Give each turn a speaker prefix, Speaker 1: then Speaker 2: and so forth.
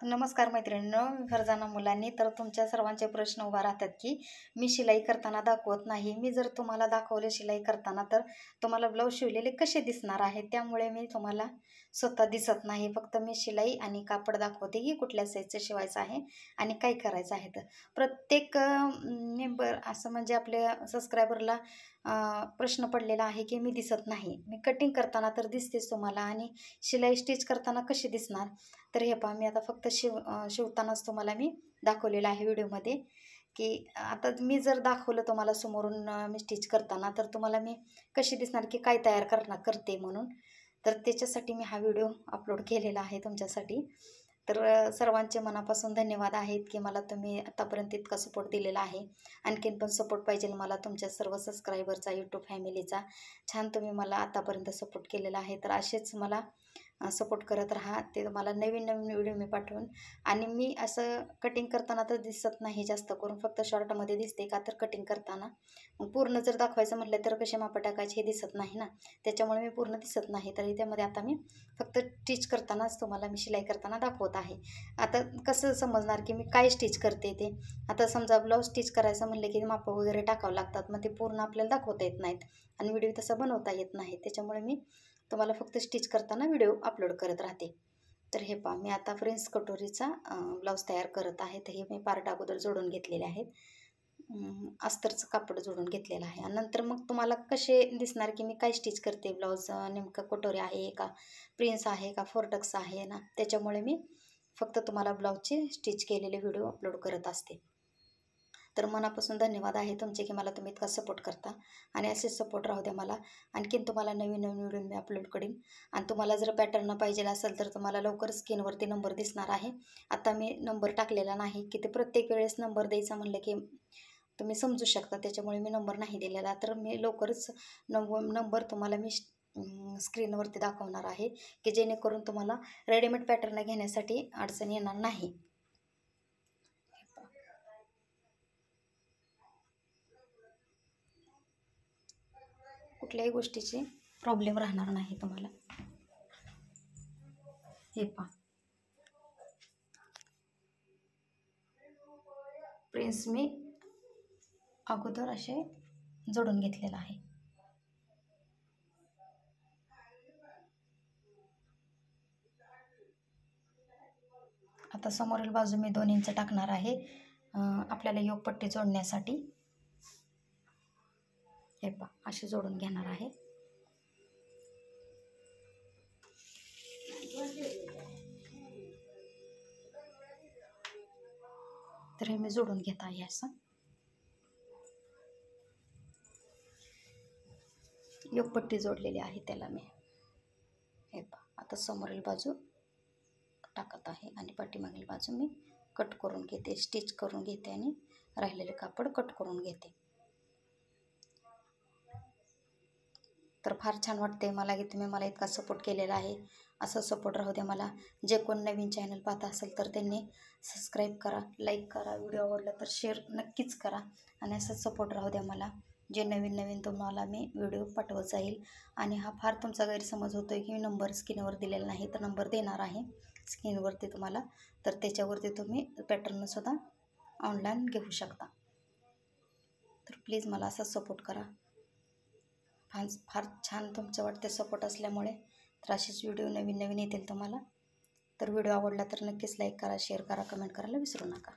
Speaker 1: नमस्कार मैत्रिणींनो, फरजाना मुलांनी. तर तुमच्या सर्वांचे प्रश्न उभा राहतात की मी शिलाई करताना दाखवत नाही. मी जर तुम्हाला दाखवले शिलाई करताना तर तुम्हाला ब्लाऊज शिवलेले कसे दिसणार आहे, त्यामुळे मी तुम्हाला स्वतः दिसत नाही. फक्त मी शिलाई आणि कापड दाखवते की कुठल्या साईजचं शिवायचं आहे आणि काय करायचं आहे. तर प्रत्येक मेंबर असं म्हणजे आपल्या सबस्क्रायबरला प्रश्न पडलेला आहे की मी दिसत नाही. मी कटिंग करताना तर दिसतेच तुम्हाला, आणि शिलाई स्टिच करताना कशी दिसणार. तर हे पहा, मी आता फक्त शिवतानाच तुम्हाला मी दाखवलेलं आहे व्हिडिओमध्ये की आता मी जर दाखवलं तुम्हाला समोरून मी स्टिच करताना, तर तुम्हाला मी कशी दिसणार की काय तयार करते म्हणून. तर त्याच्यासाठी मी हा व्हिडिओ अपलोड केलेला आहे तुमच्यासाठी. तर सर्वांचे मनापासून धन्यवाद आहेत की मला तुम्ही आतापर्यंत इतका सपोर्ट दिलेला आहे. आणखीन पण सपोर्ट पाहिजे मला तुमच्या सर्व सबस्क्रायबरचा, यूट्यूब फॅमिलीचा. छान तुम्ही मला आतापर्यंत सपोर्ट केलेला आहे. तर असेच मला सपोर्ट करत राहा. ते मला नवीन नवीन व्हिडिओ मी पाठवून. आणि मी असं कटिंग करताना तर दिसत नाही जास्त करून, फक्त शॉर्टमध्ये दिसते. का तर कटिंग करताना पूर्ण जर दाखवायचं म्हटलं तर कसे मापं टाकायचे हे दिसत नाही ना, त्याच्यामुळे मी पूर्ण दिसत नाही. तर त्यामध्ये आता मी फक्त स्टिच करतानाच तुम्हाला मी शिलाई करताना दाखवत आहे. आता कसं समजणार की मी काय स्टिच करते ते. आता समजा ब्लाऊज स्टिच करायचं म्हटलं की मापं वगैरे टाकावं लागतात, मग ते पूर्ण आपल्याला दाखवता येत नाहीत आणि व्हिडिओ तसा बनवता येत नाही. त्याच्यामुळे मी तुम्हाला फक्त स्टिच करताना व्हिडिओ अपलोड करत राहते. तर हे पहा, मी आता प्रिन्स कटोरीचा ब्लाऊज तयार करत आहे. तर हे मी पार्ट अगोदर जोडून घेतलेले आहेत. अस्तरचं कापड जोडून घेतलेलं आहे. आणि नंतर मग तुम्हाला कसे दिसणार की मी काय स्टिच करते ब्लाऊज, नेमकं कटोरी आहे का, प्रिन्स आहे का, फोर्टक्स आहे ना, त्याच्यामुळे मी फक्त तुम्हाला ब्लाऊजचे स्टिच केलेले व्हिडिओ अपलोड करत असते. तर मनापासून धन्यवाद आहे तुमचे की मला तुम्ही इतका सपोर्ट करता, आणि असेच सपोर्ट राहू द्या मला. आणखीन तुम्हाला नवीन नवीन व्हिडिओ मी अपलोड करीन. आणि तुम्हाला जर पॅटर्न पाहिजे असेल तर तुम्हाला लवकर स्क्रीनवरती नंबर दिसणार आहे. आता मी नंबर टाकलेला नाही की ते प्रत्येक वेळेस नंबर द्यायचा म्हणलं की तुम्ही समजू शकता, त्याच्यामुळे मी नंबर नाही दिलेला. तर मी लवकरच नंबर तुम्हाला मी स्क्रीनवरती दाखवणार आहे की जेणेकरून तुम्हाला रेडीमेड पॅटर्न घेण्यासाठी अडचण येणार नाही. कुठल्याही गोष्टीची प्रॉब्लेम राहणार नाही तुम्हाला. हे पहा, प्रिन्स मी अगोदर असे जोडून घेतलेला आहे. आता समोरील बाजू मी 2 इंच टाकणार आहे आपल्याला योगपट्टी जोडण्यासाठी. हे पहा, असे जोडून घेणार आहे. तर हे मी जोडून घेत आहे असं. योगपट्टी जोडलेली आहे त्याला मी. हे पहा, आता समोरील बाजू टाकत आहे आणि पाठीमागील बाजू मी कट करून घेते, स्टिच करून घेते आणि राहिलेले कापड कट करून घेते. तर फार छान वाटते मला की तुम्ही मला इतका सपोर्ट केलेला आहे. असं सपोर्ट राहू द्या मला. जे कोण नवीन चॅनल पाहत असेल तर त्यांनी सबस्क्राईब करा, लाईक करा, व्हिडिओ आवडला तर शेअर नक्कीच करा. आणि असंच सपोर्ट राहू द्या मला. जे नवीन नवीन तुम्हाला मी व्हिडिओ पाठवत जाईल. आणि हा फार तुमचा गैरसमज होतो आहे की नंबर स्क्रीनवर दिलेला नाही, तर नंबर देणार आहे स्क्रीनवरती तुम्हाला. तर त्याच्यावरती तुम्ही पॅटर्नसुद्धा ऑनलाईन घेऊ शकता. तर प्लीज मला असा सपोर्ट करा. फार छान तुमचं वाटते सपोर्ट असल्यामुळे. तर असेच व्हिडिओ नवीन नवीन येतील तुम्हाला. तर व्हिडिओ आवडला तर नक्कीच लाईक करा, शेअर करा, कमेंट करायला विसरू नका.